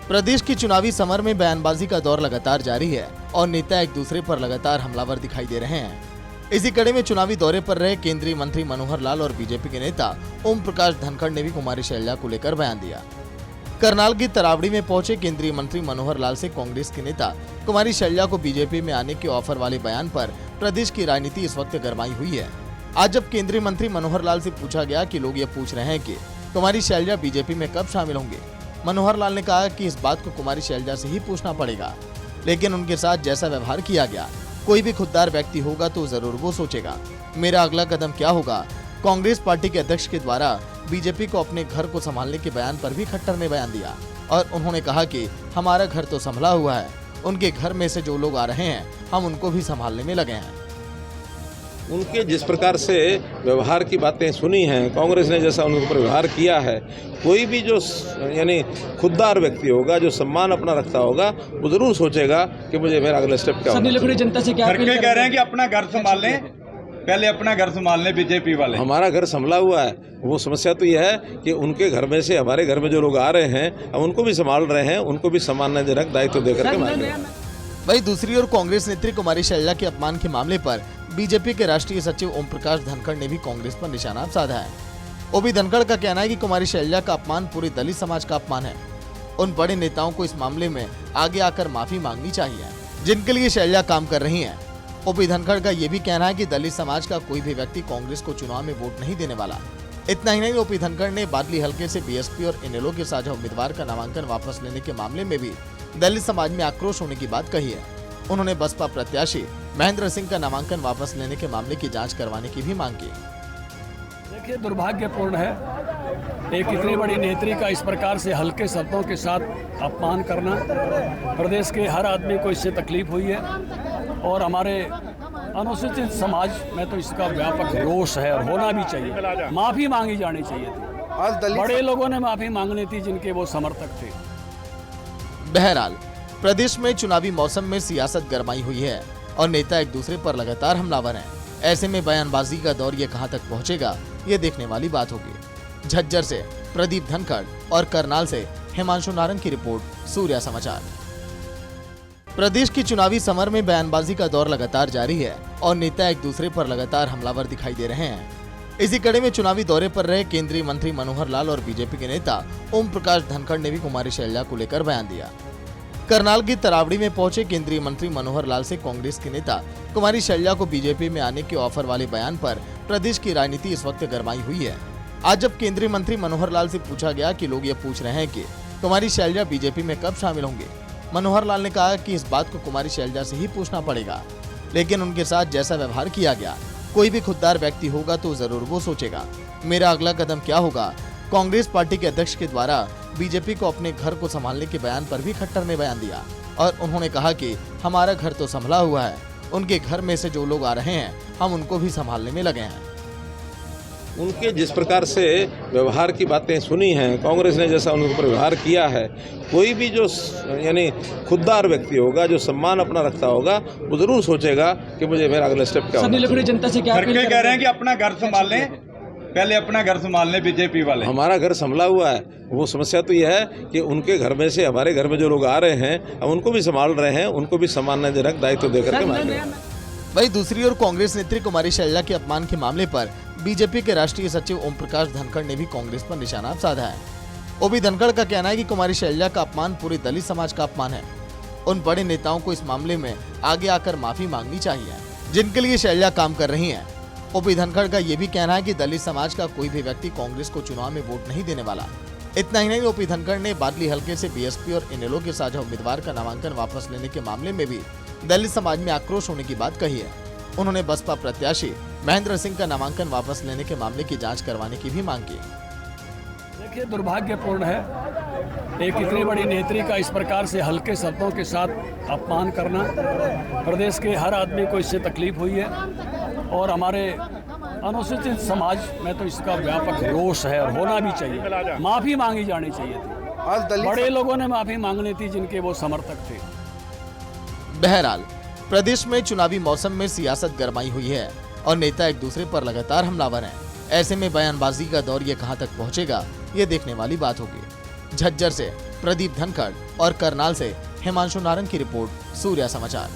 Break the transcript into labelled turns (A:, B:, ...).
A: प्रदेश की चुनावी समर में बयानबाजी का दौर लगातार जारी है और नेता एक दूसरे पर लगातार हमलावर दिखाई दे रहे हैं। इसी कड़ी में चुनावी दौरे पर रहे केंद्रीय मंत्री मनोहर लाल और बीजेपी के नेता ओम प्रकाश धनखड़ ने भी कुमारी शैलजा को लेकर बयान दिया। करनाल की तरावड़ी में पहुंचे केंद्रीय मंत्री मनोहर लाल से कांग्रेस के नेता कुमारी शैलजा को बीजेपी में आने के ऑफर वाले बयान पर प्रदेश की राजनीति इस वक्त गरमाई हुई है। आज जब केंद्रीय मंत्री मनोहर लाल से पूछा गया कि लोग ये पूछ रहे हैं कि कुमारी शैलजा बीजेपी में कब शामिल होंगे, मनोहर लाल ने कहा कि इस बात को कुमारी शैलजा से ही पूछना पड़ेगा, लेकिन उनके साथ जैसा व्यवहार किया गया, कोई भी खुददार व्यक्ति होगा तो जरूर वो सोचेगा मेरा अगला कदम क्या होगा। कांग्रेस पार्टी के अध्यक्ष के द्वारा बीजेपी को अपने घर को संभालने के बयान पर भी खट्टर ने बयान दिया और उन्होंने कहा कि हमारा घर तो संभला हुआ है, उनके घर में से जो लोग आ रहे हैं हम उनको भी संभालने में लगे हैं।
B: उनके जिस प्रकार से व्यवहार की बातें सुनी हैं, कांग्रेस ने जैसा उनके ऊपर व्यवहार किया है, कोई भी जो यानी खुददार व्यक्ति होगा, जो सम्मान अपना रखता होगा, वो जरूर सोचेगा कि मुझे मेरा अगला स्टेप क्या होगा।
C: जनता से क्या
D: कह रहे हैं कि अपना घर संभाल लें, पहले अपना घर संभाल लें बीजेपी वाले।
B: हमारा घर संभला हुआ है। वो समस्या तो यह है कि उनके घर में से हमारे घर में जो लोग आ रहे हैं, हम उनको भी संभाल रहे हैं, उनको भी सम्मानजनक दायित्व देकर के।
A: वहीं दूसरी ओर कांग्रेस नेत्री कुमारी शैलजा के अपमान के मामले पर बीजेपी के राष्ट्रीय सचिव ओम प्रकाश धनखड़ ने भी कांग्रेस पर निशाना साधा है। ओबी धनखड़ का कहना है कि कुमारी शैलजा का अपमान पूरे दलित समाज का अपमान है। उन बड़े नेताओं को इस मामले में आगे आकर माफी मांगनी चाहिए, जिनके लिए शैलजा काम कर रही हैं। ओबी धनखड़ का ये भी कहना है कि दलित समाज का कोई भी व्यक्ति कांग्रेस को चुनाव में वोट नहीं देने वाला। इतना ही नहीं, ओपी धनखड़ ने बादली हलके से बीएसपी और इनेलो के साझा उम्मीदवार का नामांकन वापस लेने के मामले में भी दलित समाज में आक्रोश होने की बात कही है। उन्होंने बसपा प्रत्याशी महेंद्र सिंह का नामांकन वापस लेने के मामले की जांच करवाने की भी मांग की।
C: देखिए, दुर्भाग्यपूर्ण है एक इतनी बड़ी नेत्री का इस प्रकार से हल्के शब्दों के साथ अपमान करना। प्रदेश के हर आदमी को इससे तकलीफ हुई है और हमारे अनुसूचित समाज में तो इसका व्यापक रोष है और होना भी चाहिए। माफी मांगी जानी चाहिए थी। बड़े लोगों ने माफी मांगनी थी जिनके वो समर्थक थे।
A: बहरहाल प्रदेश में चुनावी मौसम में सियासत गरमाई हुई है और नेता एक दूसरे पर लगातार हमलावर हैं। ऐसे में बयानबाजी का दौर ये कहां तक पहुंचेगा, ये देखने वाली बात होगी। झज्जर से प्रदीप धनखड़ और करनाल से हिमांशु नारंग की रिपोर्ट, सूर्या समाचार। प्रदेश की चुनावी समर में बयानबाजी का दौर लगातार जारी है और नेता एक दूसरे पर लगातार हमलावर दिखाई दे रहे हैं। इसी कड़ी में चुनावी दौरे पर रहे केंद्रीय मंत्री मनोहर लाल और बीजेपी के नेता ओम प्रकाश धनखड़ ने भी कुमारी शैलजा को लेकर बयान दिया। करनाल की तरावड़ी में पहुंचे केंद्रीय मंत्री मनोहर लाल से कांग्रेस के नेता कुमारी शैलजा को बीजेपी में आने के ऑफर वाले बयान पर प्रदेश की राजनीति इस वक्त गरमाई हुई है। आज जब केंद्रीय मंत्री मनोहर लाल से पूछा गया कि लोग ये पूछ रहे हैं कि कुमारी शैलजा बीजेपी में कब शामिल होंगे, मनोहर लाल ने कहा कि इस बात को कुमारी शैलजा से ही पूछना पड़ेगा, लेकिन उनके साथ जैसा व्यवहार किया गया, कोई भी खुददार व्यक्ति होगा तो जरूर वो सोचेगा मेरा अगला कदम क्या होगा। कांग्रेस पार्टी के अध्यक्ष के द्वारा बीजेपी को अपने घर को संभालने के बयान पर भी खट्टर ने बयान दिया और उन्होंने कहा कि हमारा घर तो संभला हुआ है, उनके घर में से जो लोग आ रहे हैं हम उनको भी संभालने में लगे हैं।
B: उनके जिस प्रकार से व्यवहार की बातें सुनी हैं, कांग्रेस ने जैसा उनके ऊपर व्यवहार किया है, कोई भी जो यानी खुददार व्यक्ति होगा, जो सम्मान अपना रखता होगा, वो जरूर सोचेगा कि मुझे मेरा अगला स्टेप क्या होगा।
C: जनता से क्या
D: कह रहे हैं कि अपना घर संभाल लें, पहले अपना घर संभाल लें बीजेपी वाले।
B: हमारा घर संभला हुआ है। वो समस्या तो यह है कि उनके घर में से हमारे घर में जो लोग आ रहे हैं, हम उनको भी संभाल रहे हैं, उनको भी सम्मानजनक दायित्व देकर के।
A: वहीं दूसरी ओर कांग्रेस नेत्री कुमारी शैलजा के अपमान के मामले पर बीजेपी के राष्ट्रीय सचिव ओम प्रकाश धनखड़ ने भी कांग्रेस पर निशाना साधा है। ओबी धनखड़ का कहना है कि कुमारी शैलजा का अपमान पूरे दलित समाज का अपमान है। उन बड़े नेताओं को इस मामले में आगे आकर माफी मांगनी चाहिए, जिनके लिए शैलजा काम कर रही हैं। ओपी धनखड़ का ये भी कहना है कि दलित समाज का कोई भी व्यक्ति कांग्रेस को चुनाव में वोट नहीं देने वाला। इतना ही नहीं, ओपी धनखड़ ने बादली हलके से बीएसपी और इनेलो के साझा उम्मीदवार का नामांकन वापस लेने के मामले में भी दलित समाज में आक्रोश होने की बात कही है। उन्होंने बसपा प्रत्याशी महेंद्र सिंह का नामांकन वापस लेने के मामले की जांच करवाने की भी मांग की।
C: देखिए, दुर्भाग्यपूर्ण है एक इतनी बड़ी नेत्री का इस प्रकार से हल्के शब्दों के साथ अपमान करना। प्रदेश के हर आदमी को इससे तकलीफ हुई है और हमारे अनुसूचित समाज में तो इसका व्यापक रोष है और होना भी चाहिए। माफी मांगी जानी चाहिए थी। बड़े लोगों ने माफी मांगनी थी जिनके वो समर्थक थे।
A: बहरहाल प्रदेश में चुनावी मौसम में सियासत गरमाई हुई है और नेता एक दूसरे पर लगातार हमलावर हैं। ऐसे में बयानबाजी का दौर ये कहां तक पहुंचेगा, ये देखने वाली बात होगी। झज्जर से प्रदीप धनखड़ और करनाल से हिमांशु नारंग की रिपोर्ट, सूर्या समाचार।